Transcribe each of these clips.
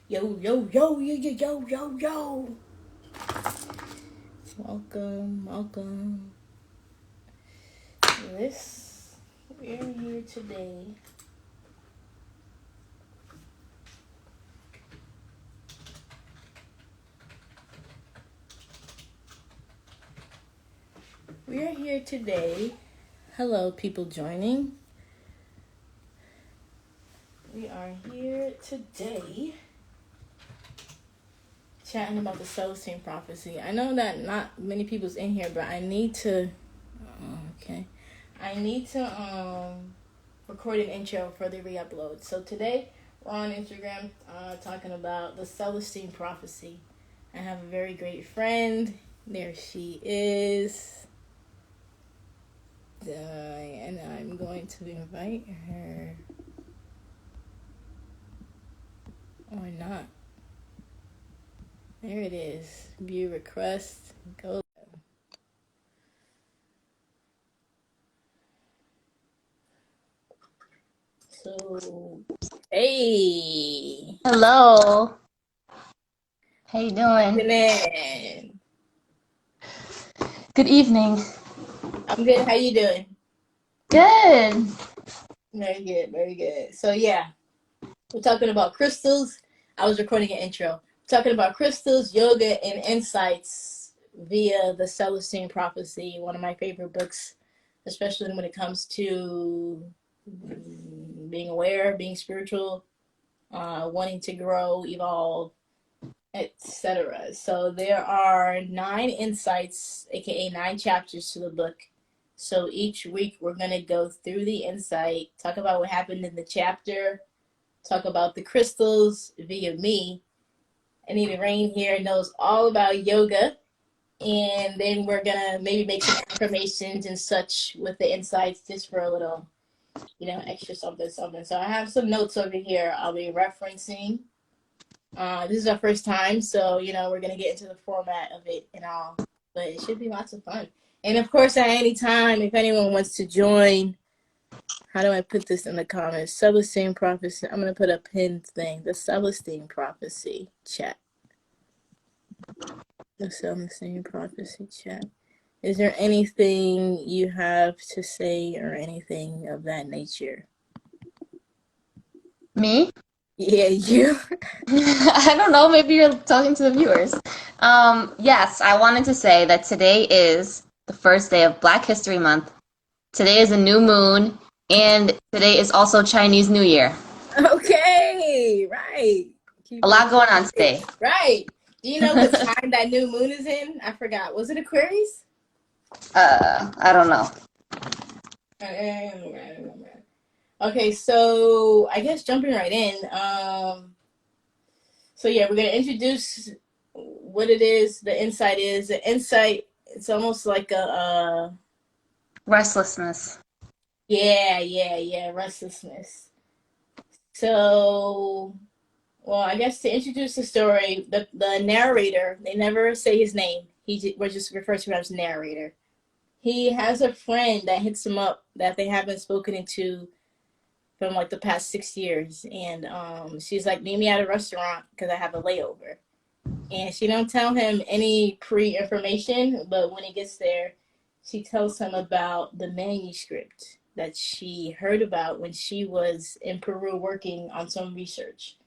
Yo, yo, yo, yo, yo, yo, yo, yo. Welcome, welcome. We're here today. We are here today. Hello, people joining. We are here today chatting about the Celestine prophecy. I know that not many people's in here, but I need to. Okay, I need to record an intro for the re-upload. So today we're on Instagram talking about the Celestine prophecy. I have a very great friend. There she is. And I'm going to invite her. Or not. There it is. View request. Go. So, hey. Hello. How you doing? Evening. Good evening. I'm good. How you doing? Good. Very good. Very good. So yeah, we're talking about crystals. I was recording an intro. We're talking about crystals, yoga, and insights via the Celestine prophecy. One of my favorite books, especially when it comes to being aware, being spiritual, wanting to grow, evolve, etc. So there are 9 insights, aka 9 chapters to the book. So each week we're going to go through the insight, talk about what happened in the chapter, talk about the crystals via me. Anita Rein here knows all about yoga. And then we're going to maybe make some affirmations and such with the insights just for a little, extra something, something. So I have some notes over here I'll be referencing. This is our first time, so we're gonna get into the format of it and all, but it should be lots of fun. And of course, at any time, if anyone wants to join, how do I put this in the comments? Celestine prophecy. I'm gonna put a pinned thing. The Celestine prophecy chat. The Celestine prophecy chat. Is there anything you have to say or anything of that nature? Me? Yeah, you. I don't know. Maybe you're talking to the viewers. Yes, I wanted to say that today is the first day of Black History Month. Today is a new moon, and today is also Chinese New Year. Okay, right. A lot going on today. Right. Do you know what time that new moon is in? I forgot. Was it Aquarius? I don't know. I don't remember. Okay, so I guess jumping right in. So yeah, we're gonna introduce what it is. The insight is the insight. It's almost like a Restlessness. yeah, restlessness. So, well, I guess to introduce the story, the narrator, they never say his name. We're just referred to him as narrator. He has a friend that hits him up that they haven't spoken into from like the past 6 years, and she's like, meet me at a restaurant because I have a layover. And she don't tell him any pre-information, but when he gets there, she tells him about the manuscript that she heard about when she was in Peru working on some research.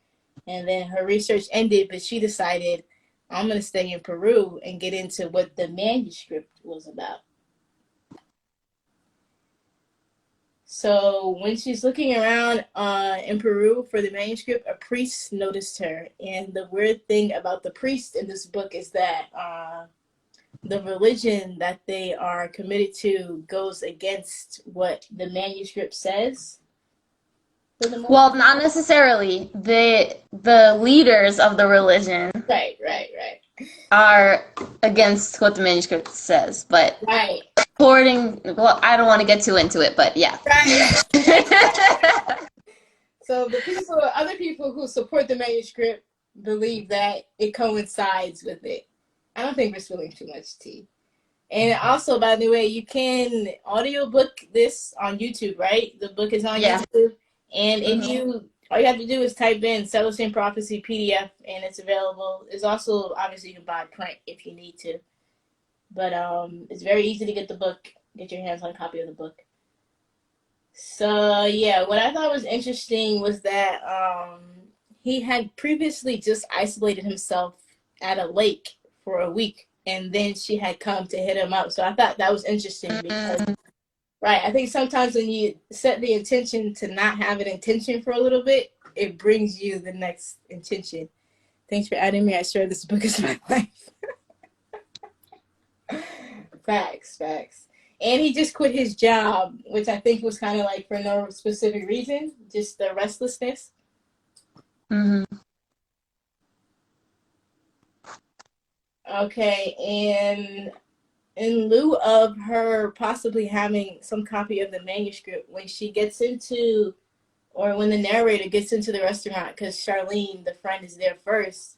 And then her research ended, but she decided, I'm going to stay in Peru and get into what the manuscript was about. So when she's looking around in Peru for the manuscript, a priest noticed her. And the weird thing about the priest in this book is that the religion that they are committed to goes against what the manuscript says. Well, not necessarily. The leaders of the religion Right. are against what the manuscript says, but Right. well, I don't want to get too into it, but yeah. Right. So other people who support the manuscript believe that it coincides with it. I don't think we're spilling too much tea. And also, by the way, you can audiobook this on YouTube, right? The book is on Yeah. YouTube. And if Mhm. you All you have to do is type in Celestine Prophecy PDF, and it's available. It's also, obviously, you can buy print if you need to. But it's very easy to get the book, get your hands on a copy of the book. So, yeah, what I thought was interesting was that he had previously just isolated himself at a lake for a week, and then she had come to hit him up. So I thought that was interesting because, right, I think sometimes when you set the intention to not have an intention for a little bit, it brings you the next intention. Thanks for adding me. I swear this book is my life. Facts. And he just quit his job, which I think was kind of like for no specific reason, just the restlessness. Mm-hmm. Okay, and in lieu of her possibly having some copy of the manuscript, when she gets into, or when the narrator gets into the restaurant, because Charlene, the friend, is there first,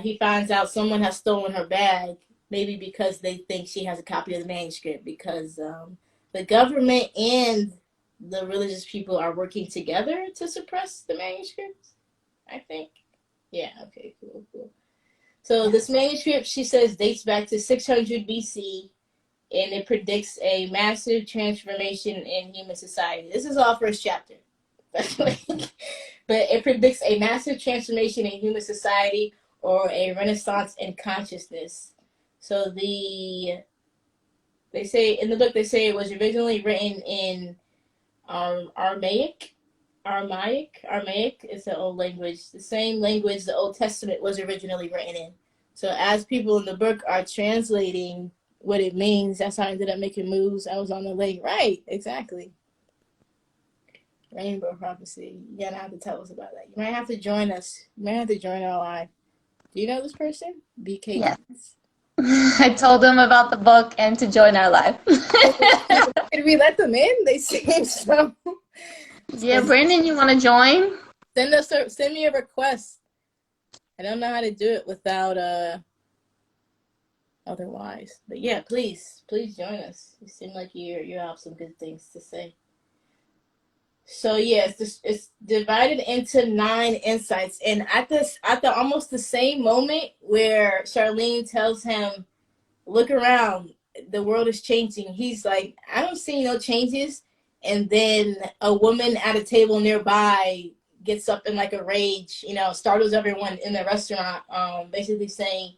he finds out someone has stolen her bag, maybe because they think she has a copy of the manuscript, because the government and the religious people are working together to suppress the manuscripts, I think. Yeah, okay, cool. So this manuscript, she says, dates back to 600 BC, and it predicts a massive transformation in human society. This is all first chapter. But it predicts a massive transformation in human society, or a renaissance in consciousness. So they say in the book, they say it was originally written in Aramaic. Is the old language, the same language the Old Testament was originally written in. So as people in the book are translating what it means, that's how I ended up making moves. I was on the lake. Right, exactly. Rainbow prophecy. You're gonna have to tell us about that. You might have to join us. You might have to join our live. Do you know this person? BK. Yes. I told them about the book and to join our live. Did we let them in? They seem so. Yeah, Brandon, you want to join? Send me a request. I don't know how to do it without otherwise. But yeah, please join us. You seem like you have some good things to say. So yeah, it's divided into 9 insights, and at the almost the same moment where Charlene tells him, "Look around, the world is changing," he's like, "I don't see no changes." And then a woman at a table nearby gets up in like a rage, startles everyone in the restaurant, basically saying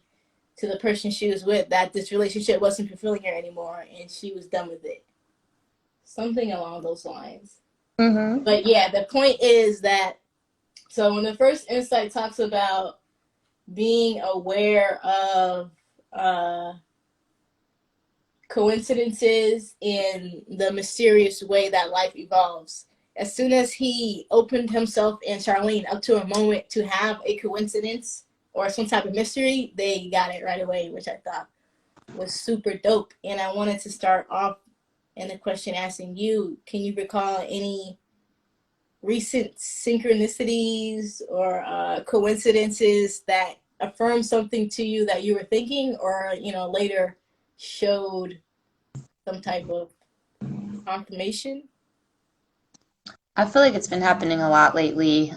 to the person she was with that this relationship wasn't fulfilling her anymore and she was done with it. Something along those lines. Mm-hmm. But yeah, the point is that, so when the first insight talks about being aware of coincidences in the mysterious way that life evolves, as soon as he opened himself and Charlene up to a moment to have a coincidence or some type of mystery, they got it right away, which I thought was super dope. And I wanted to start off in the question asking you, can you recall any recent synchronicities or coincidences that affirmed something to you that you were thinking, or later showed some type of confirmation? I feel like it's been happening a lot lately.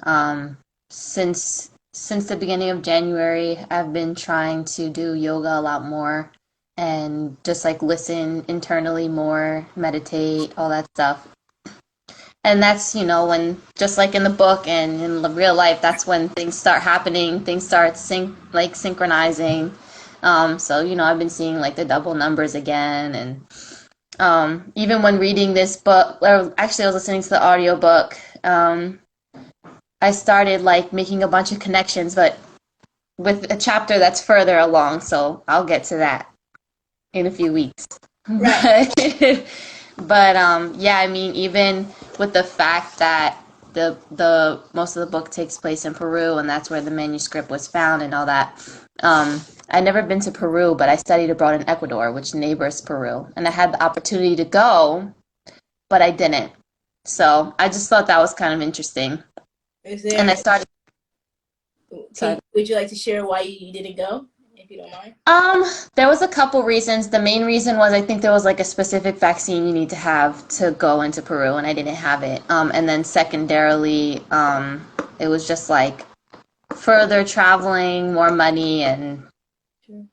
Since the beginning of January, I've been trying to do yoga a lot more and just like listen internally more, meditate, all that stuff. And that's, when, just like in the book and in real life, that's when things start happening, things start synchronizing. So, I've been seeing like the double numbers again. And even when reading this book, or actually I was listening to the audiobook, I started like making a bunch of connections, but with a chapter that's further along. So I'll get to that in a few weeks. Right. But yeah, I mean, even with the fact that the most of the book takes place in Peru, and that's where the manuscript was found and all that. I'd never been to Peru, but I studied abroad in Ecuador, which neighbors Peru, and I had the opportunity to go, but I didn't. So I just thought that was kind of interesting. Is there? And I started. Would you like to share why you didn't go? if you don't mind? There was a couple reasons. The main reason was I think there was like a specific vaccine you need to have to go into Peru, and I didn't have it. And then secondarily, it was just like further traveling, more money, and Sure.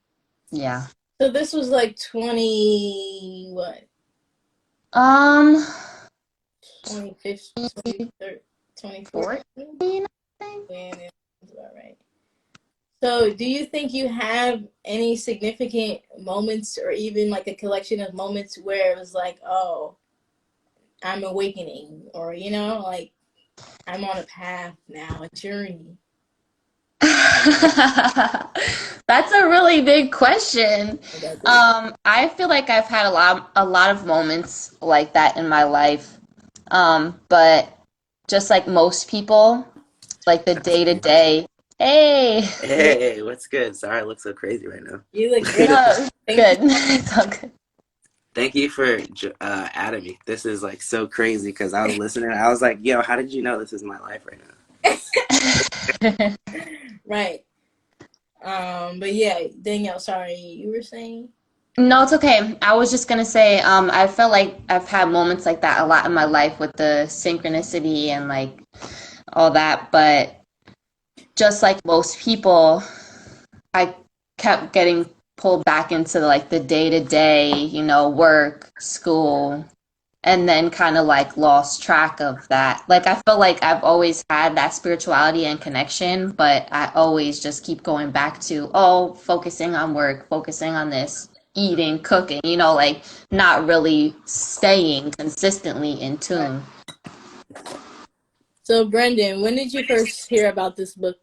yeah. So this was like 20, what? 2015, 2014? 14, I think. Yeah, that's about right. So do you think you have any significant moments or even like a collection of moments where it was like, oh, I'm awakening, or, you know, like I'm on a path now, a journey? That's a really big question. I feel like I've had a lot of moments like that in my life. But just like most people, like the day to day. Hey, Hey, what's good? Sorry, I look so crazy right now. You look great. no, Thank good. It's all good. Thank you for adding me. This is like so crazy because I was listening. I was like, yo, how did you know this is my life right now? you. Right. But yeah, Danielle, sorry, you were saying? No, it's okay. I was just gonna say, I felt like I've had moments like that a lot in my life with the synchronicity and like all that, but just like most people, I kept getting pulled back into like the day to day, you know, work, school, and then kind of like lost track of that. Like I feel like I've always had that spirituality and connection, but I always just keep going back to, oh, focusing on work, focusing on this, eating, cooking, you know, like not really staying consistently in Right. tune. So, Brendan, when did you first hear about this book?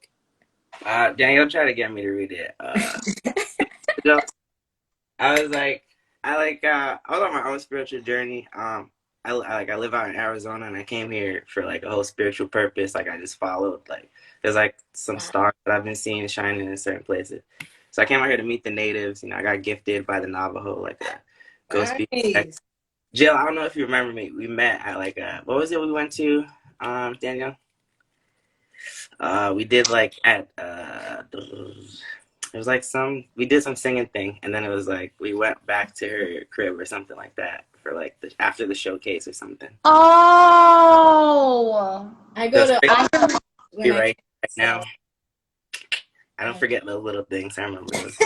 Daniel tried to get me to read it. So I was like, I was on my own spiritual journey. I live out in Arizona, and I came here for like a whole spiritual purpose. Like I just followed like there's like some Wow. stars that I've been seeing shining in certain places. So I came out here to meet the natives. You know, I got gifted by the Navajo, like go speak. Nice. Jill, I don't know if you remember me. We met at like what was it we went to, Daniel? We did like at it was like we did some singing thing, and then it was like we went back to her crib or something like that for like after the showcase or something. Oh, I go So to it's Ireland when right now. so. I don't forget those little things. I remember those.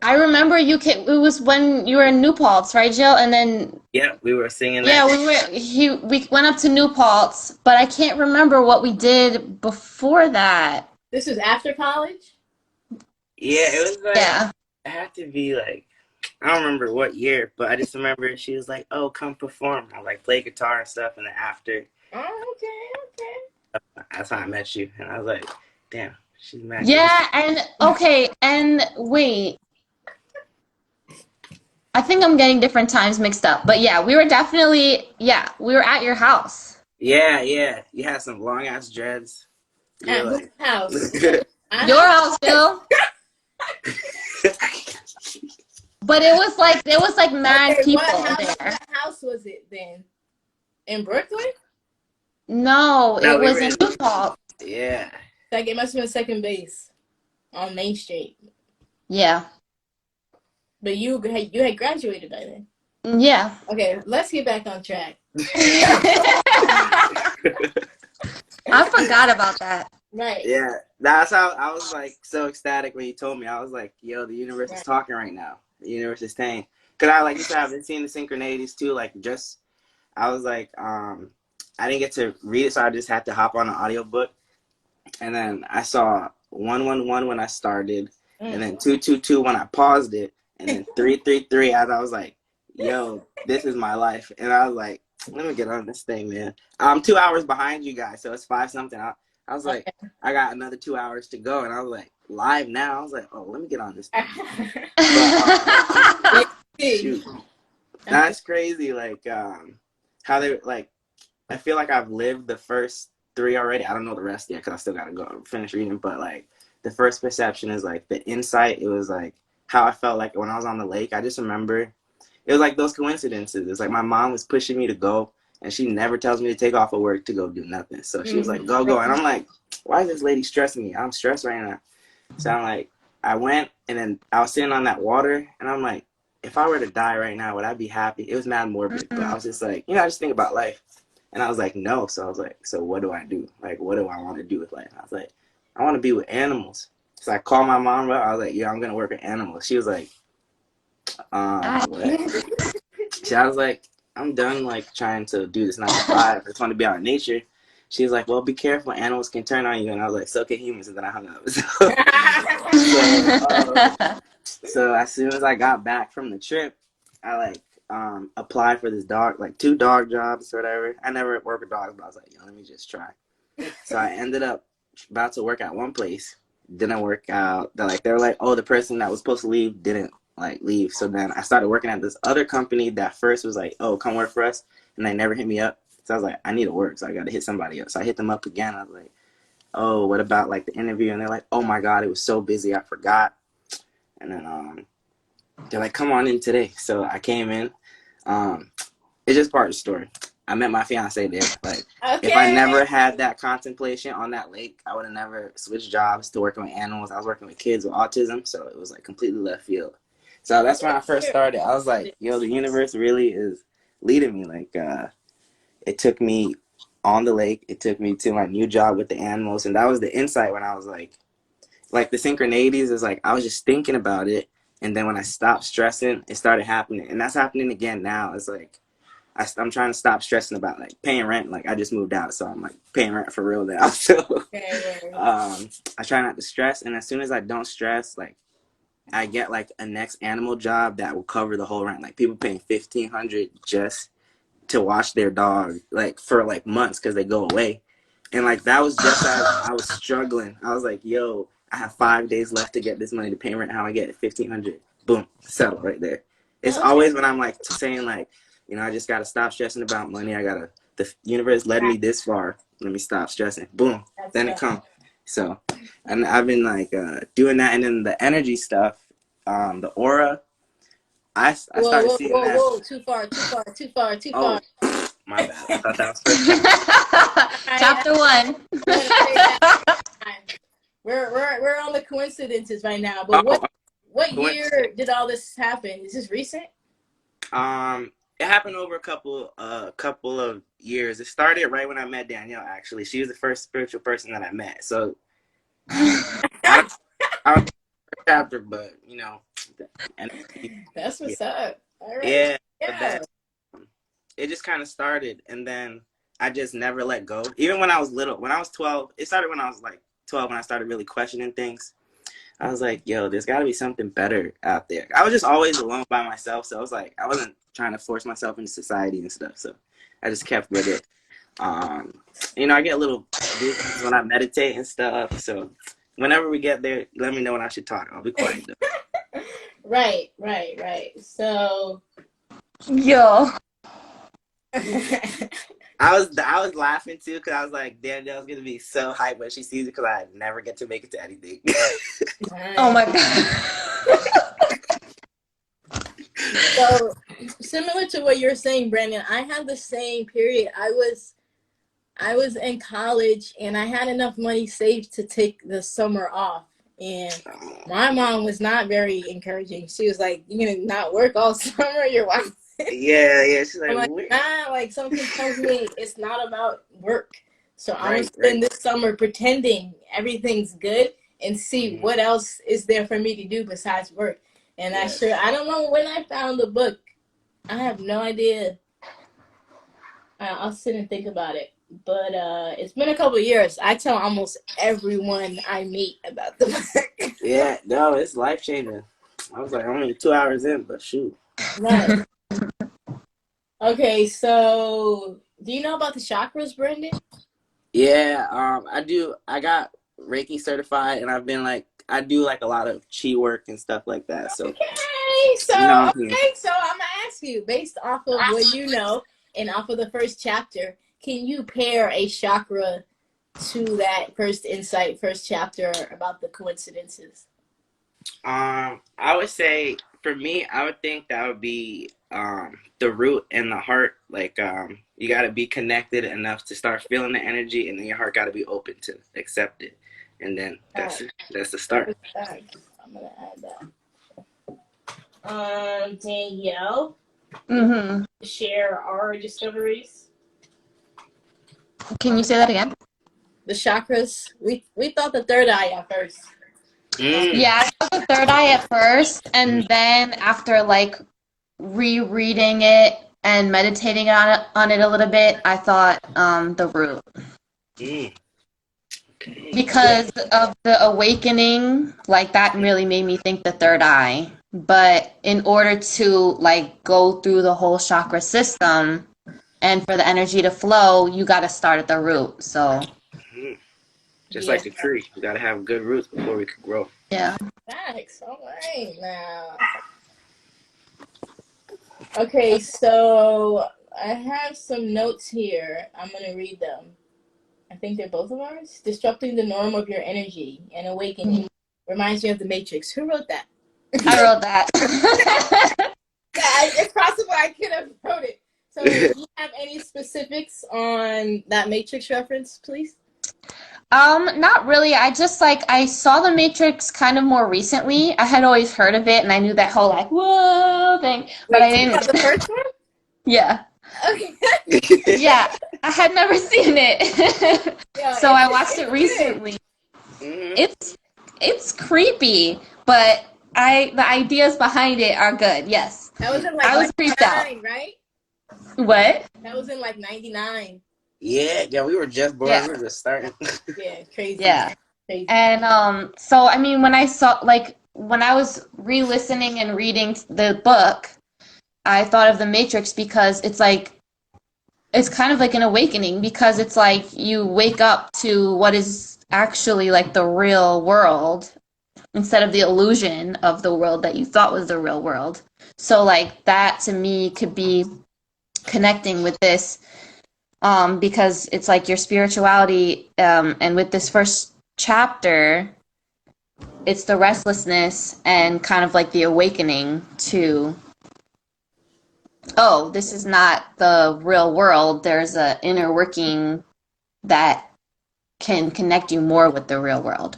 I remember you came, it was when you were in New Paltz, right, Jill? And then Yeah, we were singing yeah, that. we went up to New Paltz, but I can't remember what we did before that. This was after college? Yeah, it was like Yeah. it had to be like I don't remember what year, but I just remember she was like, "Oh, come perform." I like play guitar and stuff, and then after Oh, okay. that's how I met you, and I was like, "Damn, she's mad." Yeah, and okay, and wait. I think I'm getting different times mixed up. But yeah, we were definitely we were at your house. Yeah, you had some long ass dreads. You At were whose like, house? Your house, Jill. But it was like there was like mad Okay, people there. what house was it then? In Brooklyn? No, no, it we was were in New Paltz. yeah. Like it must have been second base on Main Street. Yeah. But you had graduated by then. Yeah. Okay, let's get back on track. I forgot about that. Right. Yeah, that's how I was like so ecstatic when you told me. I was like, yo, the universe is talking right now. The universe is saying. Because I, like you said, I've been seeing the synchronicities too. Like, I was like, I didn't get to read it, so I just had to hop on an audiobook. And then I saw 111 when I started, and then 222 when I paused it, and then 333 as I was like, yo, this is my life. And I was like, let me get on this thing, man. I'm 2 hours behind you guys, so it's 5 something. I was like, I got another 2 hours to go, and I was like, live now. I was like, oh, let me get on this thing. But, shoot, that's crazy. Like, how they like. I feel like I've lived the first 3 already. I don't know the rest yet because I still gotta go finish reading. But like, the first perception is like the insight. It was like how I felt like when I was on the lake. I just remember it was like those coincidences. It's like my mom was pushing me to go, and she never tells me to take off of work to go do nothing. So she was like, go. And I'm like, why is this lady stressing me? I'm stressed right now. So I'm like, I went, and then I was sitting on that water, and I'm like, if I were to die right now, would I be happy? It was mad morbid, but I was just like, I just think about life. And I was like, no. So I was like, so what do I do? Like, what do I want to do with life? I was like, I want to be with animals. So I called my mom up. I was like, I'm going to work with animals. She was like, what? So I was like, I'm done, like, trying to do this 9 to 5. I just want to be out in nature. She was like, well, be careful. Animals can turn on you. And I was like, so can humans. And then I hung up. So as soon as I got back from the trip, I, like, applied for this dog, like 2 dog jobs or whatever. I never worked with dogs, but I was like, let me just try. So I ended up about to work at one place. Didn't work out. They were like, oh, the person that was supposed to leave didn't leave. So then I started working at this other company that first was like, oh, come work for us, and they never hit me up. So I was like, I need to work, so I got to hit somebody up. So I hit them up again. I was like, oh, what about like the interview? And they're like, oh my god, it was so busy, I forgot. And then they're like, come on in today. So I came in. It's just part of the story. I met my fiance there. Like, if I never had that contemplation on that lake, I would have never switched jobs to working with animals. I was working with kids with autism, so it was like completely left field. So that's when I first started. I was like, yo, the universe really is leading me. Like, it took me on the lake. It took me to my new job with the animals. And that was the insight when I was like the synchronicities is like, I was just thinking about it. And then when I stopped stressing, it started happening. And that's happening again now. It's like, I'm trying to stop stressing about like paying rent. Like, I just moved out, so I'm like paying rent for real now. So I try not to stress. And as soon as I don't stress, like, I get like a next animal job that will cover the whole rent. Like, people paying $1,500 just to watch their dog, like, for like months because they go away. And like, that was just as I was struggling. I was like, yo, I have 5 days left to get this money to pay rent. How I get it? $1,500. Boom, settle right there. It's always when I'm like saying like, I just gotta stop stressing about money. The universe led me this far. Let me stop stressing. Boom, then it comes. So, and I've been like doing that, and then the energy stuff, the aura. I started seeing that. Whoa! Too far. Oh, my bad. I thought that was first chapter. Chapter 1. We're on the coincidences right now. But what year did all this happen? Is this recent? It happened over a couple of years. It started right when I met Danielle. Actually, she was the first spiritual person that I met. So I was chapter, but that's what's up. All right. Yeah. Then, it just kind of started, and then I just never let go. Even when I was little, when I was 12, it started when I was like 12 when I started really questioning things. I was like, yo, there's got to be something better out there. I was just always alone by myself, so I was like, I wasn't trying to force myself into society and stuff, so I just kept with it. I get a little visions when I meditate and stuff, so whenever we get there, let me know when I should talk. I'll be quiet, though. Right. So, yo. I was laughing too because I was like, Danielle's gonna be so hyped when she sees it because I never get to make it to anything. Oh my god. So, similar to what you're saying, Brandon, I had the same period. I was in college and I had enough money saved to take the summer off. And my mom was not very encouraging. She was like, "You're gonna not work all summer. You're wife." Yeah. She's like, I'm like, nah, like something tells me it's not about work. So I'm gonna spend this summer pretending everything's good and see what else is there for me to do besides work. And I don't know when I found the book. I have no idea. I'll sit and think about it. But it's been a couple of years. I tell almost everyone I meet about the book. Yeah, no, it's life changing. I was like, I'm only 2 hours in, but shoot. Right. Okay, so do you know about the chakras, Brandon? Yeah, I do. I got Reiki certified, and I've been like, I do like a lot of chi work and stuff like that. So, so I'm gonna ask you, based off of what you know and off of the first chapter, can you pair a chakra to that first insight, first chapter about the coincidences? I would say for me, I would think that would be the root and the heart. Like, you got to be connected enough to start feeling the energy, and then your heart got to be open to accept it, and then that's the start. I'm gonna add that. Danielle, share our discoveries. Can you say that again? The chakras. We thought the third eye at first. Yeah, I thought the third eye at first, and then after like rereading it and meditating on it a little bit, I thought the root. Because of the awakening, like that really made me think the third eye. But in order to like go through the whole chakra system and for the energy to flow, you got to start at the root. So just like a tree, you got to have good roots before we could grow. Yeah. Thanks. All right now. Okay, so I have some notes here. I'm gonna read them. I think they're both of ours. Disrupting the norm of your energy and awakening reminds me of the Matrix. Who wrote that? I wrote that. Yeah, it's possible I could have wrote it. So, do you have any specifics on that Matrix reference, please? Not really. I just like I saw the Matrix kind of more recently. I had always heard of it, and I knew that whole like whoa thing, but I didn't. The first one? Yeah. Okay. Yeah, I had never seen it, Yeah, so I watched it recently. It's creepy, but the ideas behind it are good. Yes. That was in like I was creeped out. Right? What? That was in like 99. Yeah, we were just born. Yeah. We were just starting. Yeah, crazy. Yeah. Crazy. And so I mean, when I saw like when I was re-listening and reading the book, I thought of the Matrix because it's like it's kind of like an awakening because it's like you wake up to what is actually like the real world instead of the illusion of the world that you thought was the real world. So like that to me could be connecting with this because it's like your spirituality and with this first chapter it's the restlessness and kind of like the awakening to oh, this is not the real world. There's an inner working that can connect you more with the real world.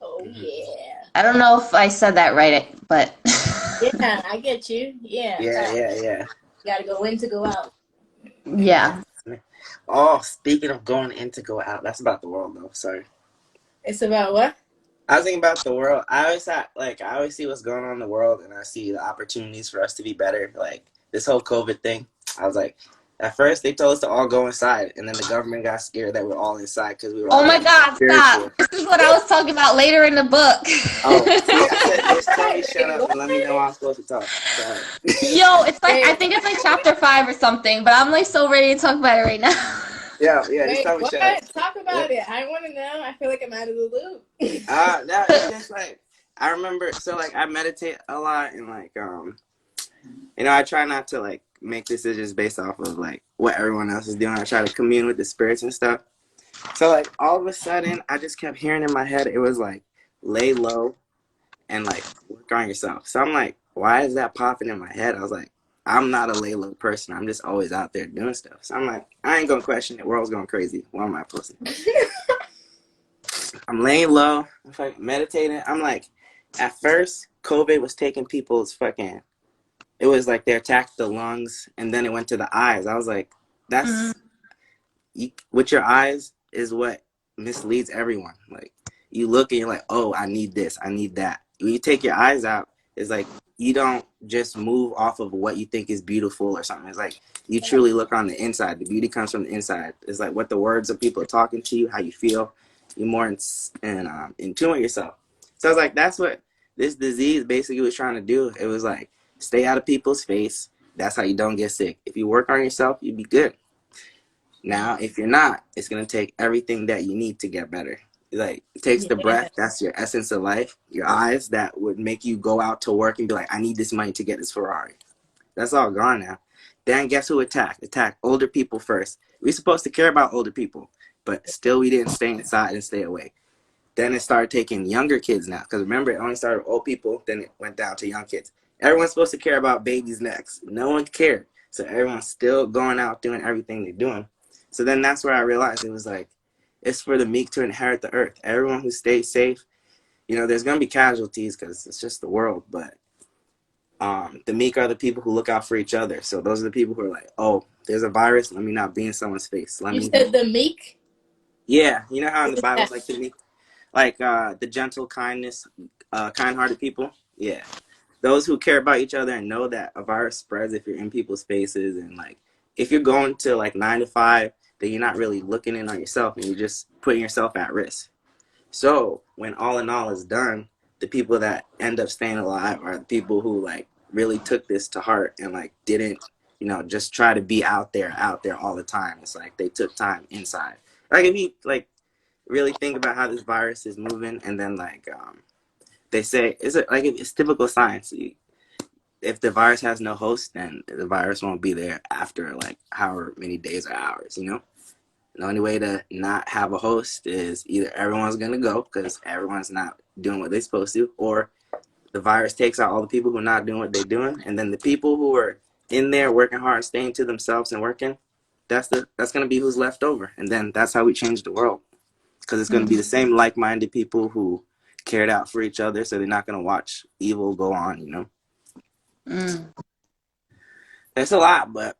Oh, yeah. I don't know if I said that right, but... Yeah, I get you. Yeah. Yeah. You gotta go in to go out. Yeah. Oh, speaking of going in to go out, that's about the world, though. Sorry. It's about what? I was thinking about the world. I always see what's going on in the world, and I see the opportunities for us to be better. Like this whole COVID thing, I was like, at first they told us to all go inside, and then the government got scared that we're all inside because we were. Oh my God! Stop! This is what I was talking about later in the book. Oh, see, I said just tell me shut up and let me know I'm supposed to talk. Sorry. Yo, it's like I think it's like chapter 5 or something, but I'm like so ready to talk about it right now. Yeah. Just tell me what? Shut up. Talk about it. I want to know. I feel like I'm out of the loop. No, it's just like I remember. So like I meditate a lot, and like I try not to like make decisions based off of like what everyone else is doing. I try to commune with the spirits and stuff. So like all of a sudden, I just kept hearing in my head it was like lay low and like work on yourself. So I'm like, why is that popping in my head? I was like, I'm not a lay low person. I'm just always out there doing stuff. So I'm like, I ain't gonna question it. World's going crazy. What am I posting? I'm laying low. I'm fucking meditating. I'm like, at first, COVID was taking people's fucking. It was like they attacked the lungs, and then it went to the eyes. I was like, that's with your eyes is what misleads everyone. Like you look and you're like, oh, I need this, I need that. When you take your eyes out, it's like you don't just move off of what you think is beautiful or something. It's like you truly look on the inside. The beauty comes from the inside. It's like what the words of people are talking to you, how you feel. You're more in tune with yourself. So I was like, that's what this disease basically was trying to do. It was like, stay out of people's face. That's how you don't get sick. If you work on yourself, you'll be good. Now, if you're not, it's going to take everything that you need to get better. Like, it takes the breath. That's your essence of life. Your eyes, that would make you go out to work and be like, I need this money to get this Ferrari. That's all gone now. Then guess who attacked? Attacked older people first. We're supposed to care about older people, but still we didn't stay inside and stay away. Then it started taking younger kids now. Because remember, it only started with old people. Then it went down to young kids. Everyone's supposed to care about babies next. No one cared. So everyone's still going out doing everything they're doing. So then that's where I realized it was like, it's for the meek to inherit the earth. Everyone who stays safe, you know, there's gonna be casualties because it's just the world, but the meek are the people who look out for each other. So those are the people who are like, oh, there's a virus. Let me not be in someone's face. You said the meek? Yeah. You know how in the Yeah. Bible's like the meek, like the gentle kindness, kind-hearted people. Yeah. Those who care about each other and know that a virus spreads if you're in people's faces. And like, if you're going to like 9 to 5, then you're not really looking in on yourself and you're just putting yourself at risk. So when all in all is done, the people that end up staying alive are the people who like really took this to heart and like didn't, you know, just try to be out there all the time. It's like they took time inside. Like if you like really think about how this virus is moving, and then like they say it's typical science. If the virus has no host, then the virus won't be there after like however many days or hours, you know? The only way to not have a host is either everyone's going to go because everyone's not doing what they're supposed to, or the virus takes out all the people who are not doing what they're doing. And then the people who are in there working hard, staying to themselves and working, that's going to be who's left over. And then that's how we change the world, because it's going to be the same like-minded people who cared out for each other. So they're not going to watch evil go on, you know? It's a lot, but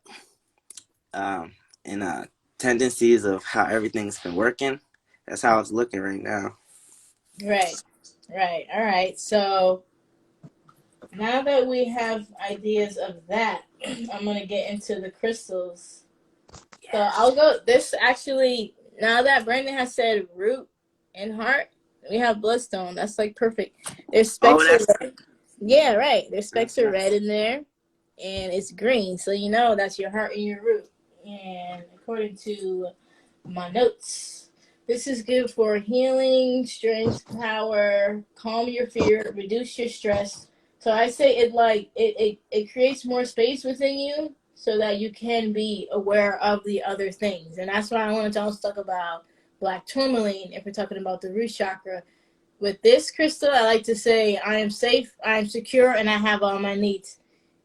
in tendencies of how everything's been working, that's how it's looking right now. Right. All right. So now that we have ideas of that, I'm going to get into the crystals. So I'll go. This actually, now that Brandon has said root and heart, we have bloodstone. That's like perfect. There's specks of red. Yeah, right. There's specks of red in there, and it's green. So you know that's your heart and your root. And according to my notes, this is good for healing, strength, power, calm your fear, reduce your stress. So I say it creates more space within you so that you can be aware of the other things. And that's why I wanted to also talk about black tourmaline if we're talking about the root chakra. With this crystal, I like to say I am safe, I am secure, and I have all my needs.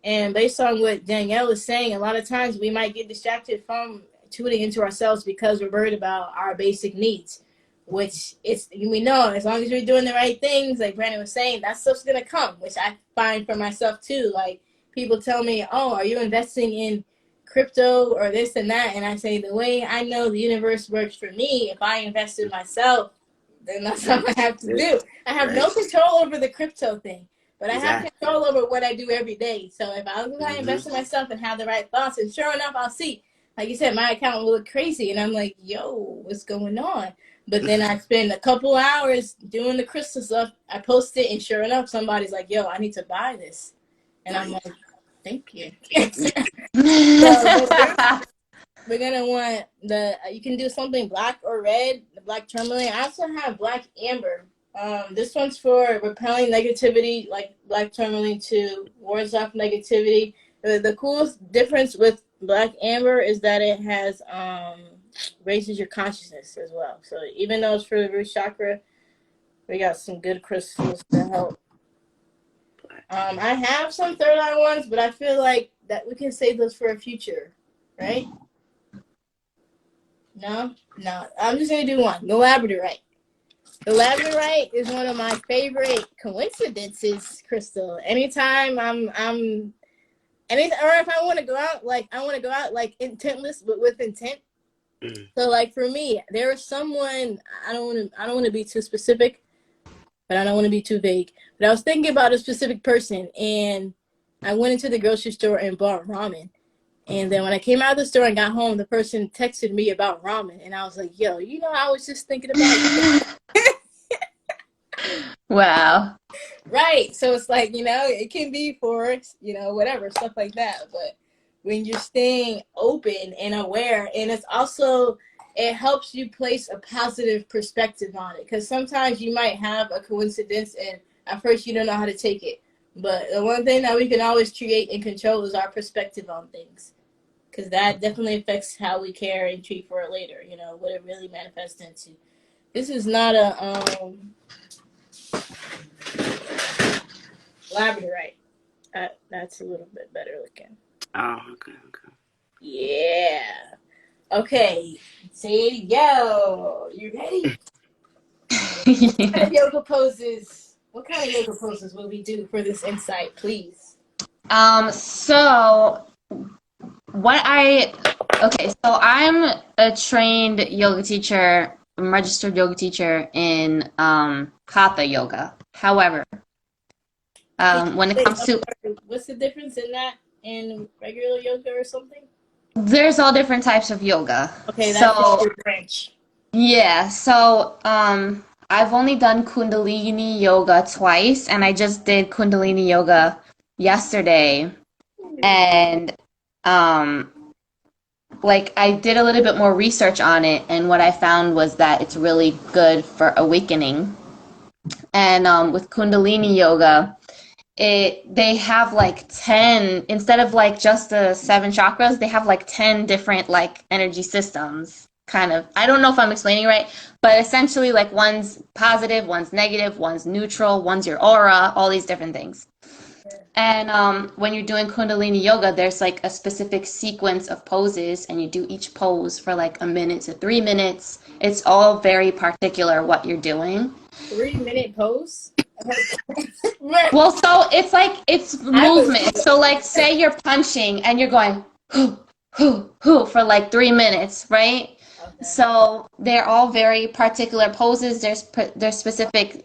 And based on what Danielle was saying, a lot of times we might get distracted from tuning into ourselves because we're worried about our basic needs, which we know as long as we're doing the right things, like Brandon was saying, that stuff's going to come, which I find for myself too. Like people tell me, oh, are you investing in crypto or this and that? And I say, the way I know the universe works for me, if I invest in myself, then that's what I have to do. I have no control over the crypto thing, but I have control over what I do every day. So if I invest in myself and have the right thoughts, and sure enough, I'll see, like you said, my account will look crazy. And I'm like, yo, what's going on? But then I spend a couple hours doing the crystal stuff. I post it, and sure enough, somebody's like, yo, I need to buy this. And I'm like, thank you. So, we're going to want you can do something black or red, the black tourmaline. I also have black amber. This one's for repelling negativity, like black tourmaline too, wards off negativity. The coolest difference with black amber is that it has raises your consciousness as well. So even though it's for the root chakra, we got some good crystals to help. I have some third eye ones, but I feel like that we can save those for a future, right? No. I'm just gonna do one. The labradorite. The labradorite is one of my favorite coincidences, Crystal. Anytime or if I want to go out, like intentless, but with intent. So like for me, there is someone, I don't want to be too specific, but I don't want to be too vague. But I was thinking about a specific person, and I went into the grocery store and bought ramen. And then when I came out of the store and got home, the person texted me about ramen. And I was like, yo, I was just thinking about you. Wow. Right. So it's like, it can be for, whatever, stuff like that. But when you're staying open and aware, and it helps you place a positive perspective on it. Because sometimes you might have a coincidence and at first you don't know how to take it. But the one thing that we can always create and control is our perspective on things. Because that definitely affects how we care and treat for it later, what it really manifests into. This is not a labradorite. That's a little bit better looking. Oh, okay. Yeah. Okay. Say yo. You ready? What kind of yoga poses? What kind of yoga poses will we do for this insight, please? So so I'm a trained yoga teacher, I'm a registered yoga teacher in Hatha yoga. However, when it comes to What's the difference in that and regular yoga or something? there's all different types of yoga. Okay, that's So your branch. yeah, so I've only done Kundalini yoga twice, and I just did Kundalini yoga yesterday, and um like I did a little bit more research on it, and what I found was that it's really good for awakening. And with Kundalini yoga, they have like 10, instead of like just the 7 chakras, they have like 10 different like energy systems. Kind of, I don't know if I'm explaining right, but essentially like one's positive, one's negative, one's neutral, one's your aura, all these different things. And when you're doing Kundalini yoga, there's like a specific sequence of poses, and you do each pose for like a minute to 3 minutes. It's all very particular what you're doing. 3-minute pose? Well, so it's like it's movement. So like say you're punching and you're going hoo hoo hoo for like 3 minutes, right? Okay. So they're all very particular poses. There's specific.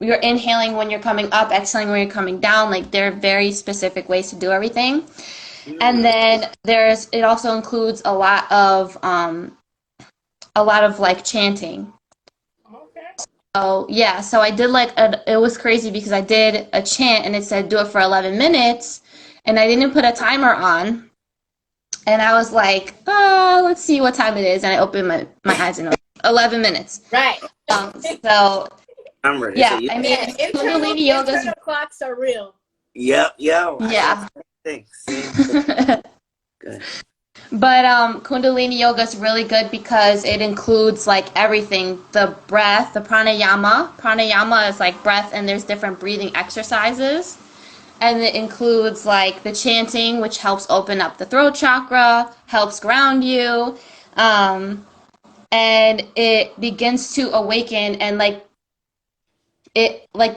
You're inhaling when you're coming up, exhaling when you're coming down. Like there are very specific ways to do everything. And then it also includes a lot of like chanting. So yeah, so I did it was crazy because I did a chant and it said do it for 11 minutes, and I didn't put a timer on, and I was like, let's see what time it is, and I opened my eyes and it was 11 minutes. Right. So I'm ready. yeah, So I mean, Kundalini yoga. Internal clocks are real. Yep. Yeah. Thanks. Good. But Kundalini yoga is really good because it includes like everything. The breath, the pranayama. Pranayama is like breath, and there's different breathing exercises. And it includes like the chanting, which helps open up the throat chakra, helps ground you. And it begins to awaken, and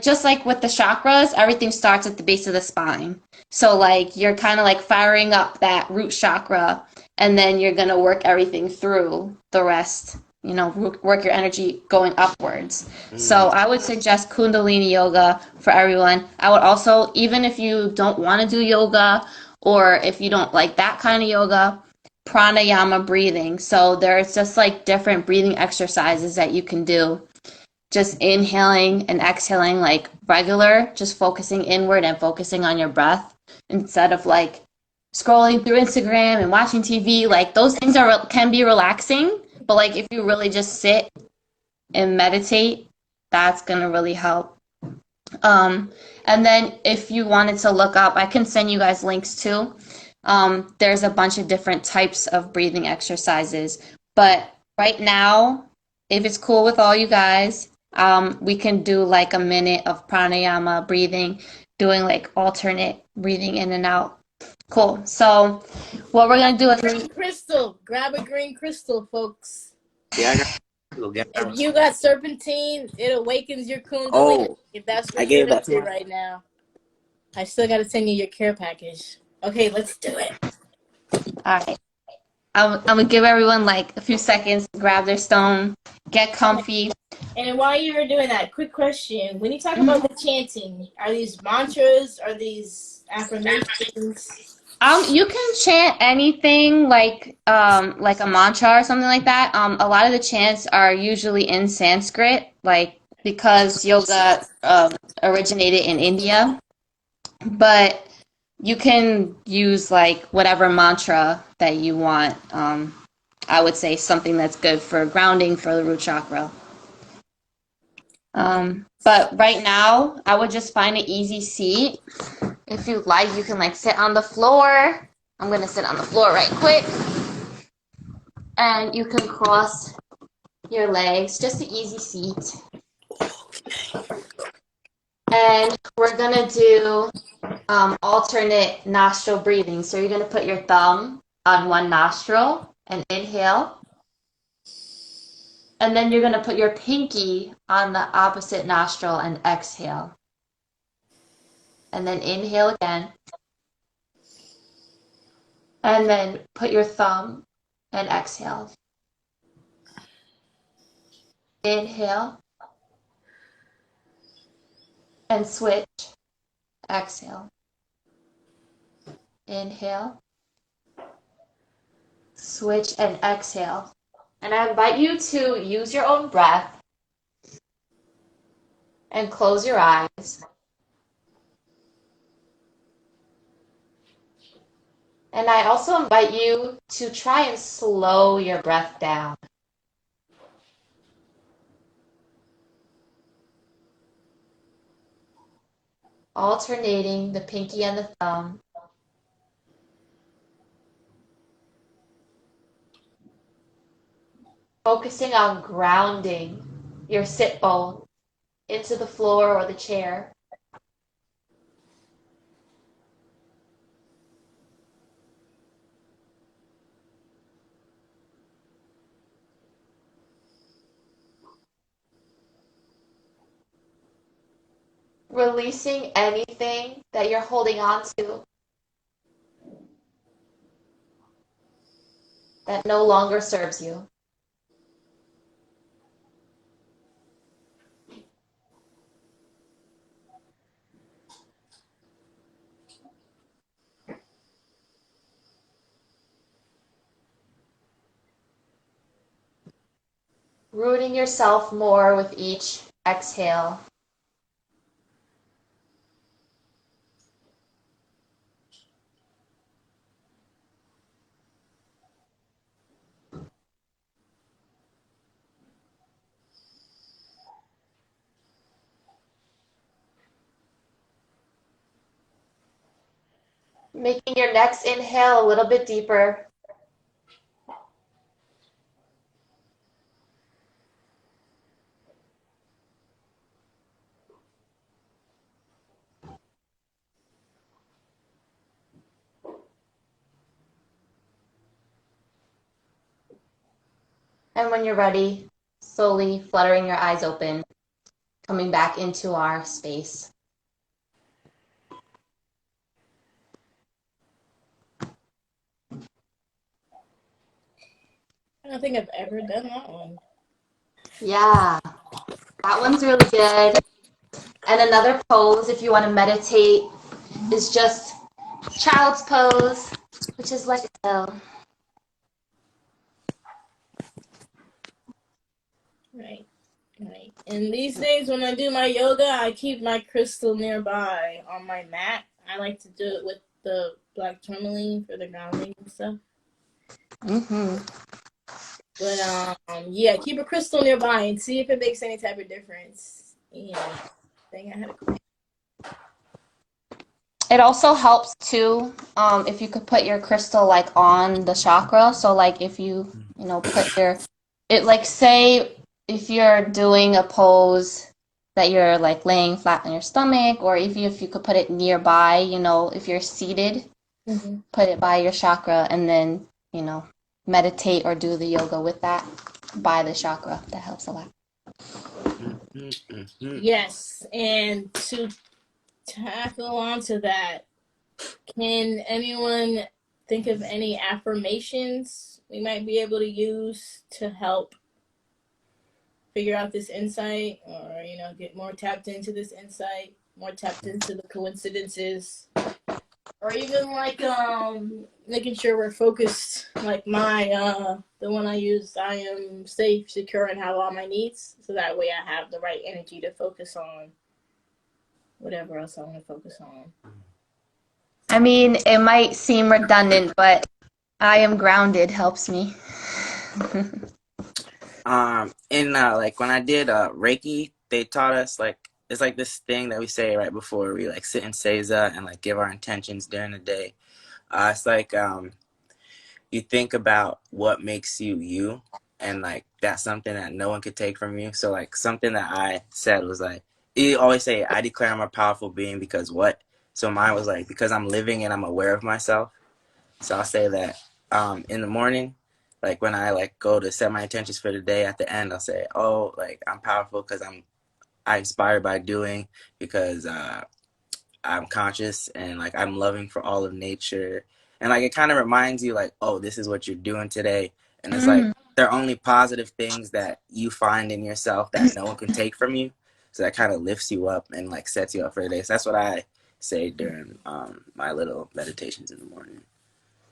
just like with the chakras, everything starts at the base of the spine. So like you're kind of like firing up that root chakra, and then you're going to work everything through the rest, work your energy going upwards. So I would suggest Kundalini yoga for everyone. I would also, even if you don't want to do yoga, or if you don't like that kind of yoga, pranayama breathing. So there's just like different breathing exercises that you can do. Just inhaling and exhaling like regular, just focusing inward and focusing on your breath instead of like scrolling through Instagram and watching TV. Like those things can be relaxing, but like if you really just sit and meditate, that's gonna really help. And then if you wanted to look up, I can send you guys links too. There's a bunch of different types of breathing exercises, but right now, if it's cool with all you guys, we can do like a minute of pranayama breathing, doing like alternate breathing in and out. Cool. So what we're going to do is green crystal. Grab a green crystal, folks. Yeah, if you got serpentine, it awakens your kundalini. Oh, if that's what I gave you're that into right now. I still got to send you your care package. Okay, let's do it. All right. I'm going to give everyone like a few seconds to grab their stone, get comfy. And while you were doing that, quick question. When you talk about the chanting, are these mantras? Are these affirmations? You can chant anything like a mantra or something like that. A lot of the chants are usually in Sanskrit, like because yoga originated in India. But you can use like whatever mantra that you want. I would say something that's good for grounding for the root chakra. But right now, I would just find an easy seat. If you'd like, you can like sit on the floor. I'm gonna sit on the floor right quick. And you can cross your legs, just an easy seat. And we're gonna do alternate nostril breathing. So you're gonna put your thumb on one nostril and inhale. And then you're going to put your pinky on the opposite nostril and exhale. And then inhale again. And then put your thumb and exhale. Inhale. And switch. Exhale. Inhale. Switch and exhale. And I invite you to use your own breath and close your eyes. And I also invite you to try and slow your breath down. Alternating the pinky and the thumb. Focusing on grounding your sit bone into the floor or the chair. Releasing anything that you're holding on to that no longer serves you. Rooting yourself more with each exhale. Making your next inhale a little bit deeper. And when you're ready, slowly fluttering your eyes open, coming back into our space. I don't think I've ever done that one. Yeah, that one's really good. And another pose, if you want to meditate, is just child's pose, which is like so. Right. Right. And these days when I do my yoga, I keep my crystal nearby on my mat. I like to do it with the black tourmaline for the grounding and stuff. Mm-hmm. But yeah, keep a crystal nearby and see if it makes any type of difference. Yeah. Thing I had a It also helps too, if you could put your crystal like on the chakra. So like if you put like say if you're doing a pose that you're like laying flat on your stomach, or if you could put it nearby, if you're seated, put it by your chakra and then, meditate or do the yoga with that by the chakra. That helps a lot. Yes, and to tackle onto that, can anyone think of any affirmations we might be able to use to help figure out this insight, or get more tapped into this insight, more tapped into the coincidences, or even like making sure we're focused, like my the one I used, I am safe, secure, and have all my needs, so that way I have the right energy to focus on whatever else I want to focus on. I mean, it might seem redundant, but I am grounded helps me. Like when I did Reiki, they taught us like it's like this thing that we say right before we like sit in seiza and like give our intentions during the day. It's like you think about what makes you you, and like that's something that no one could take from you. So like something that I said was like, you always say, I declare I'm a powerful being because what? So mine was like, because I'm living and I'm aware of myself. So I'll say that in the morning, like when I like go to set my intentions for the day, at the end I'll say, oh, like I'm powerful because I inspired by doing, because I'm conscious and like I'm loving for all of nature. And like it kind of reminds you like, oh, this is what you're doing today. And it's like they're only positive things that you find in yourself that no one can take from you. So that kind of lifts you up and like sets you up for the day. So that's what I say during my little meditations in the morning.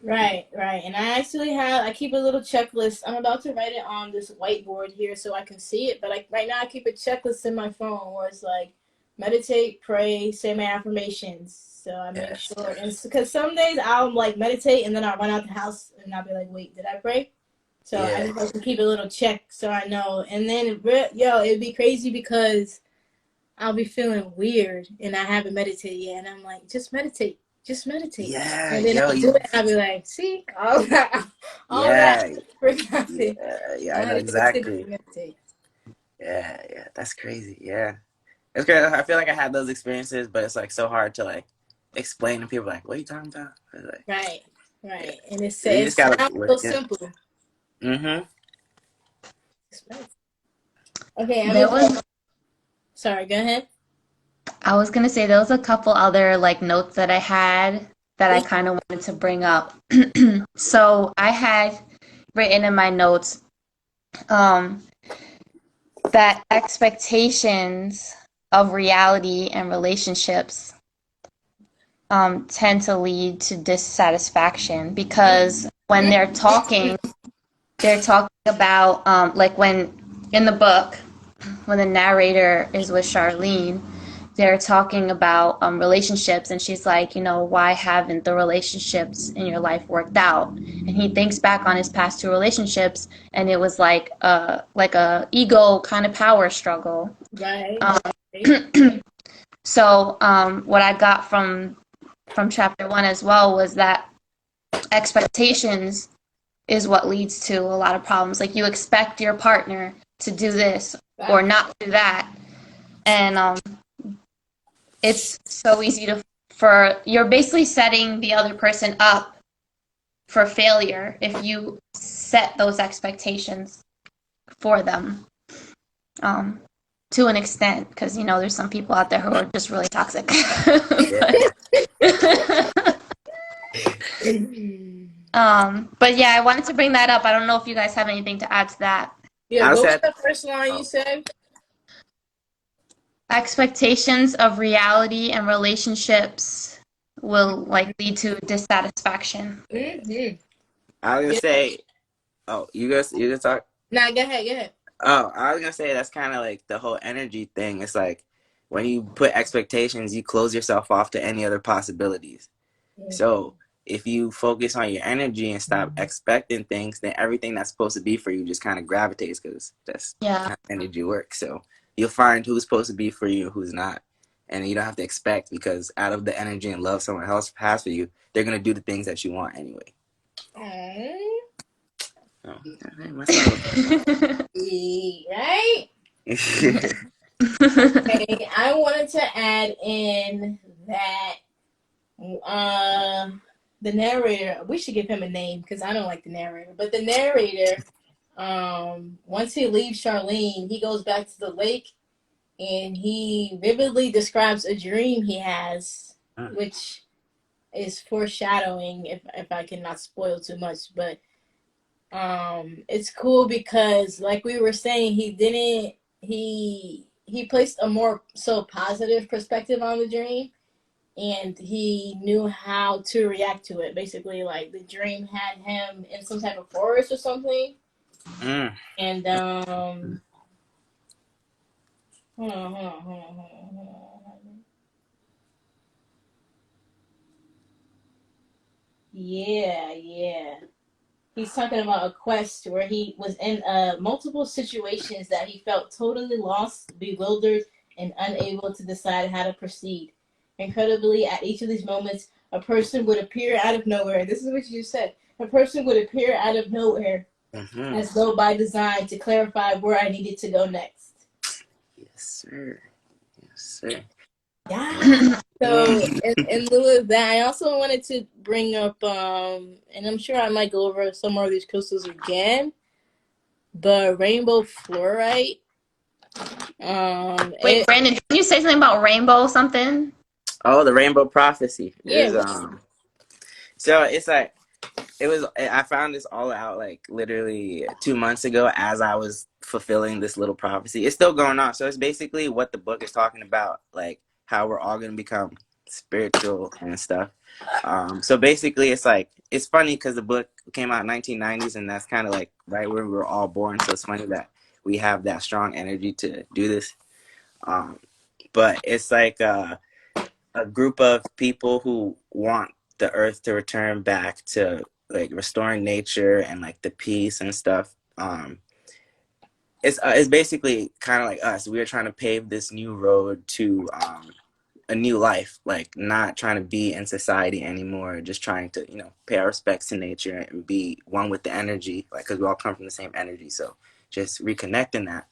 Right. And I keep a little checklist. I'm about to write it on this whiteboard here so I can see it. But like right now I keep a checklist in my phone where it's like meditate, pray, say my affirmations. So I make sure, and because some days I'll like meditate and then I'll run out the house and I'll be like, wait, did I pray? So I just like to keep a little check so I know. And then it'd be crazy because I'll be feeling weird and I haven't meditated yet, and I'm like, just meditate. Yeah, And then I'll do it and I'll be like, see, all that for nothing. I know exactly. Yeah, that's crazy. Yeah. It's great. I feel like I had those experiences, but it's like so hard to like explain to people like, what are you talking about? Like, right. Yeah. And it just sounds gotta so simple. Mm-hmm. Okay, sorry, go ahead. I was gonna say there was a couple other like notes that I had that I kind of wanted to bring up. So I had written in my notes that expectations of reality and relationships tend to lead to dissatisfaction, because when they're talking about like when in the book, when the narrator is with Charlene, they're talking about relationships, and she's like, why haven't the relationships in your life worked out? And he thinks back on his past two relationships, and it was like a ego kind of power struggle. Right. So what I got from chapter 1 as well was that expectations is what leads to a lot of problems. Like you expect your partner to do this or not do that, and it's so easy you're basically setting the other person up for failure if you set those expectations for them, to an extent, because there's some people out there who are just really toxic. But yeah, I wanted to bring that up. I don't know if you guys have anything to add to that. Yeah, what was the first line you said? Expectations of reality and relationships will like lead to dissatisfaction. Mm-hmm. I was gonna say, you guys talk. Nah, go ahead. Oh, I was gonna say that's kind of like the whole energy thing. It's like when you put expectations, you close yourself off to any other possibilities. Mm-hmm. So if you focus on your energy and stop expecting things, then everything that's supposed to be for you just kind of gravitates, because that's how energy works. So you'll find who's supposed to be for you and who's not. And you don't have to expect, because out of the energy and love someone else has for you, they're going to do the things that you want anyway. Right? Okay, I wanted to add in that the narrator, we should give him a name because I don't like the narrator, but the narrator, once he leaves Charlene, he goes back to the lake and he vividly describes a dream he has, which is foreshadowing, if I cannot spoil too much, but it's cool because like we were saying, he placed a more so positive perspective on the dream, and he knew how to react to it. Basically, like the dream had him in some type of forest or something. And hold on. Yeah. He's talking about a quest where he was in multiple situations that he felt totally lost, bewildered, and unable to decide how to proceed. Incredibly, at each of these moments, a person would appear out of nowhere. This is what you said. A person would appear out of nowhere, as though by design, to clarify where I needed to go next. Yes, sir. Yeah. So, in lieu of that, I also wanted to bring up, and I'm sure I might go over some more of these crystals again, the rainbow fluorite. Wait, Brandon, did you say something about rainbow something? Oh, the Rainbow Prophecy Yeah. is So it's like I found this all out like literally 2 months ago as I was fulfilling this little prophecy. It's still going on. So it's basically what the book is talking about, like how we're all gonna become spiritual and stuff. So basically it's like it's funny because the book came out in 1990s and that's kind of like right where we were all born. So it's funny that we have that strong energy to do this. But it's like a group of people who want the earth to return back to like restoring nature and like the peace and stuff. It's basically kind of like us. We are trying to pave this new road to a new life, like not trying to be in society anymore, just trying to pay our respects to nature and be one with the energy, like because we all come from the same energy. So just reconnecting that.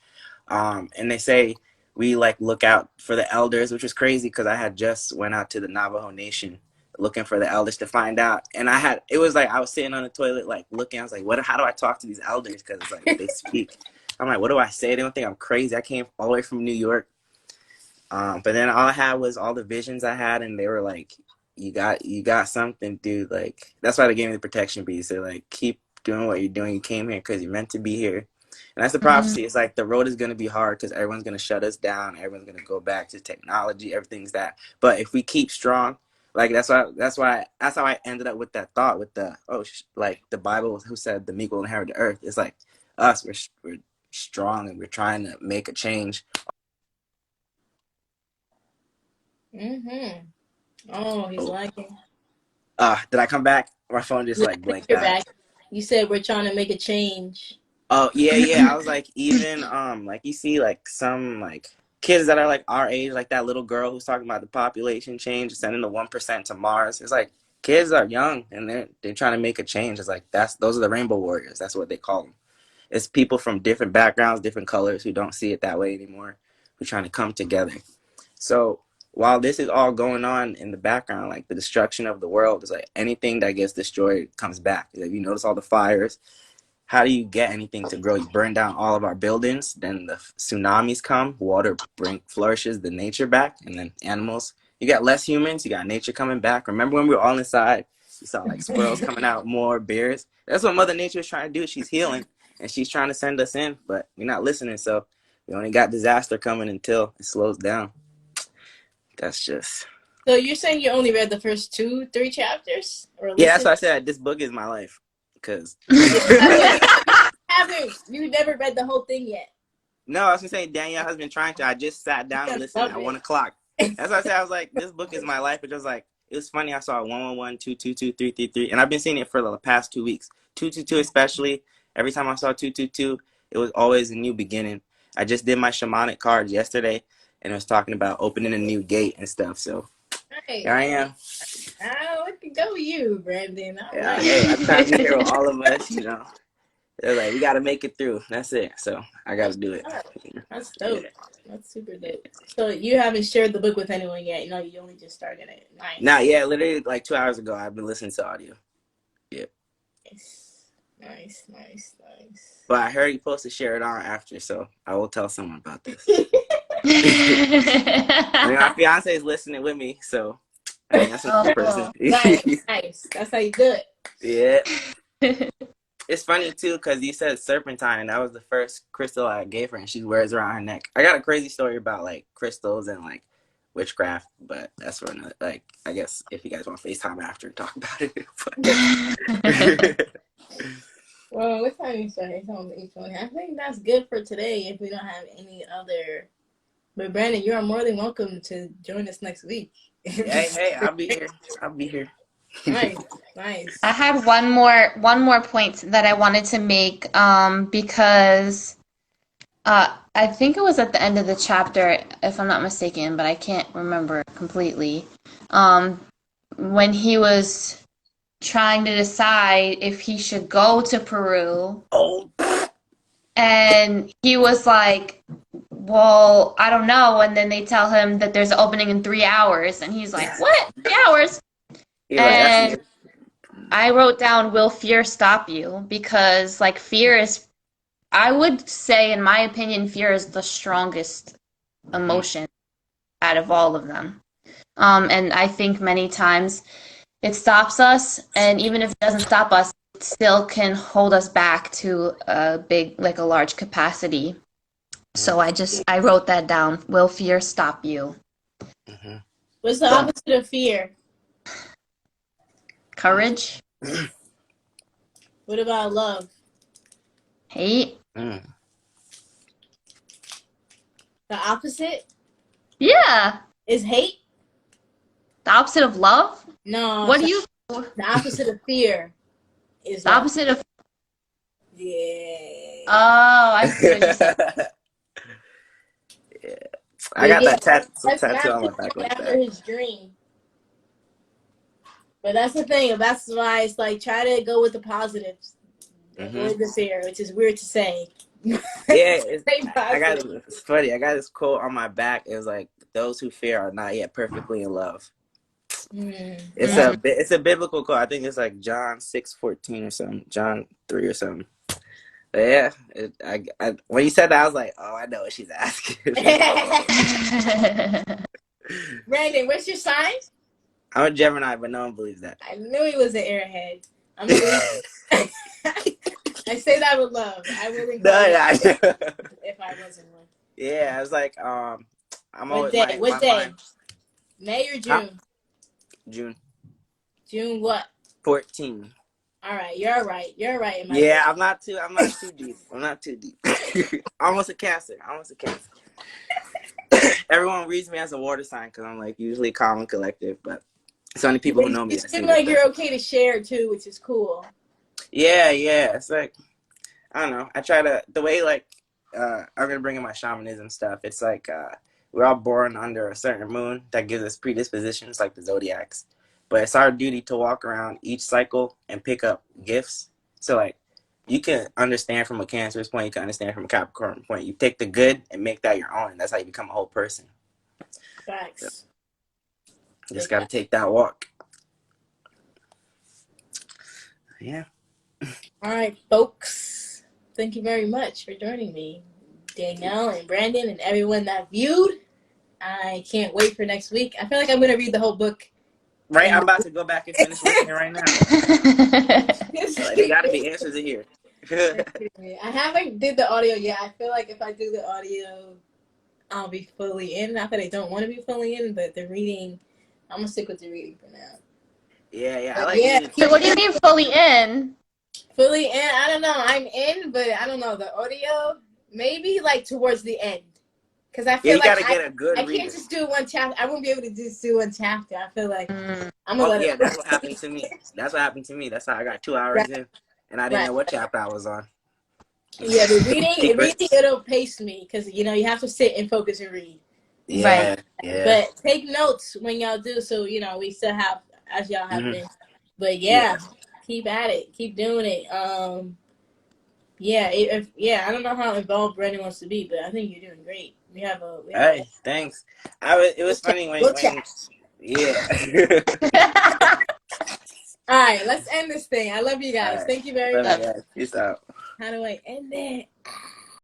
And they say we like look out for the elders, which was crazy because I had just went out to the Navajo Nation looking for the elders to find out, and it was like I was sitting on the toilet like looking. I was like, how do I talk to these elders? Because it's like they speak. I'm like, what do I say? They don't think I'm crazy. I came all the way from New York. But then all I had was all the visions I had, and they were like, you got something, dude. Like that's why they gave me the protection piece. They're like, keep doing what you're doing. You came here because you're meant to be here. And that's the prophecy. It's like the road is going to be hard because everyone's going to shut us down. Everyone's going to go back to technology. Everything's that. But if we keep strong, like that's how I ended up with that thought with like the Bible who said the meek will inherit the earth. It's like us, we're strong and we're trying to make a change. Oh, he's lagging. Did I come back? My phone just like blanked You're out. back. You said we're trying to make a change. Oh yeah. I was like, even like you see like some like kids that are like our age, like that little girl who's talking about the population change, sending the 1% to Mars. It's like kids are young and they're trying to make a change. It's like those are the rainbow warriors. That's what they call them. It's people from different backgrounds, different colors who don't see it that way anymore, who are trying to come together. So while this is all going on in the background, like the destruction of the world is like anything that gets destroyed comes back. Like, you notice all the fires. How do you get anything to grow? You burn down all of our buildings, then the tsunamis come, water flourishes the nature back, and then animals. You got less humans, you got nature coming back. Remember when we were all inside? You saw like squirrels coming out, more bears. That's what Mother Nature is trying to do. She's healing, and she's trying to send us in, but we're not listening. So we only got disaster coming until it slows down. That's just. So you're saying you only read the first 2-3 chapters, or Yeah, that's why I said this book is my life, because. You never read the whole thing yet. No, I was gonna say Danielle has been trying to. I just sat down and listened at 1 o'clock. That's what I said. I was like, this book is my life. It was like, it was funny. I saw 111, 222, 333, and I've been seeing it for the past 2 weeks. 222 especially. Every time I saw 222, it was always a new beginning. I just did my shamanic cards yesterday, and it was talking about opening a new gate and stuff. So here I am. Look at go you, Brandon. Yeah, hey, I'm trying to be here with all of us. They're like, we got to make it through. That's it. So I got to do it. That's dope. Yeah. That's super dope. So you haven't shared the book with anyone yet? No, you only just started it. Nice. Nah, yeah, literally like 2 hours ago, I've been listening to audio. Yep. Nice. But I heard you're supposed to share it on after, so I will tell someone about this. My fiance is listening with me, so I mean, that's a person. Nice. That's how you do it. Yeah. It's funny too because you said serpentine, and that was the first crystal I gave her, and she wears it around her neck. I got a crazy story about like crystals and like witchcraft, but that's for another. Like, I guess if you guys want to FaceTime after and talk about it. Well, what time you start on each one? I think that's good for today. If we don't have any other, but Brandon, you are more than welcome to join us next week. Hey, I'll be here. Nice. I had one more point that I wanted to make because I think it was at the end of the chapter, if I'm not mistaken, but I can't remember completely. When he was trying to decide if he should go to Peru. Oh. And he was like, well, I don't know. And then they tell him that there's an opening in 3 hours. And he's like, what? 3 hours? He's like, And I wrote down, will fear stop you? Because, like, fear is, I would say, in my opinion, fear is the strongest emotion out of all of them. And I think many times it stops us, and even if it doesn't stop us, it still can hold us back to a big, like a large capacity. So I wrote that down. Will fear stop you? What's the opposite of fear? Courage. What about love? Hate. The opposite Yeah. is hate? The opposite of love? No. What do you... The opposite of fear is The love. opposite of... Yeah. Oh, I see what you're saying. Yeah. I got that tattoo on my back like after that. his dream. But that's the thing. That's why it's like, try to go with the positives. Avoid the fear, which is weird to say. Yeah, it's funny. I got this quote on my back. It was like, those who fear are not yet perfectly in love. It's a biblical quote. I think it's like John 6:14 or something. John 3 or something. But yeah, when you said that, I was like, oh, I know what she's asking. Brandon, what's your sign? I'm a Gemini, but no one believes that. I knew he was an airhead. I'm a I say that with love. I wouldn't call if I wasn't one. Yeah, I was like, I'm what always day? What day? mind. May or June? June. June what? 14. All right, you're right. You're right. In my yeah, I'm not too deep. I'm not too deep. Almost a Cancer. Everyone reads me as a water sign because I'm like usually calm and collective, but it's only people who know me. You seem like you're okay to share too, which is cool. Yeah. It's like, I don't know. I try to, the way like, I'm going to bring in my shamanism stuff. It's like, we're all born under a certain moon that gives us predispositions like the zodiacs. But it's our duty to walk around each cycle and pick up gifts. So like, you can understand from a Cancer's point, you can understand from a Capricorn point. You take the good and make that your own. That's how you become a whole person. Facts. So, you just got to take that walk. Yeah. All right, folks. Thank you very much for joining me, Danielle and Brandon and everyone that viewed. I can't wait for next week. I feel like I'm going to read the whole book. Right, I'm about to go back and finish listening right now. Like, there got to be answers in here. I haven't did the audio yet. I feel like if I do the audio, I'll be fully in. Not that I don't want to be fully in, but the reading, I'm going to stick with the reading for now. Yeah. But I like reading. So what do you mean fully in? Fully in? I don't know. I'm in, but I don't know. The audio, maybe like towards the end. Because I feel like get a good I can't just do one chapter. I won't be able to just do one chapter. I feel like I'm going to let it. That's what happened to me. That's how I got 2 hours in, and I didn't know what chapter I was on. Yeah, the reading, it'll pace me because, you have to sit and focus and read. Yeah, right. Yeah. But take notes when y'all do, so, we still have, as y'all have been. But, keep at it. Keep doing it. I don't know how involved Brandon wants to be, but I think you're doing great. Hey, thanks. It was funny when yeah. All right, let's end this thing. I love you guys. Thank you very much. Peace out. How do I end it?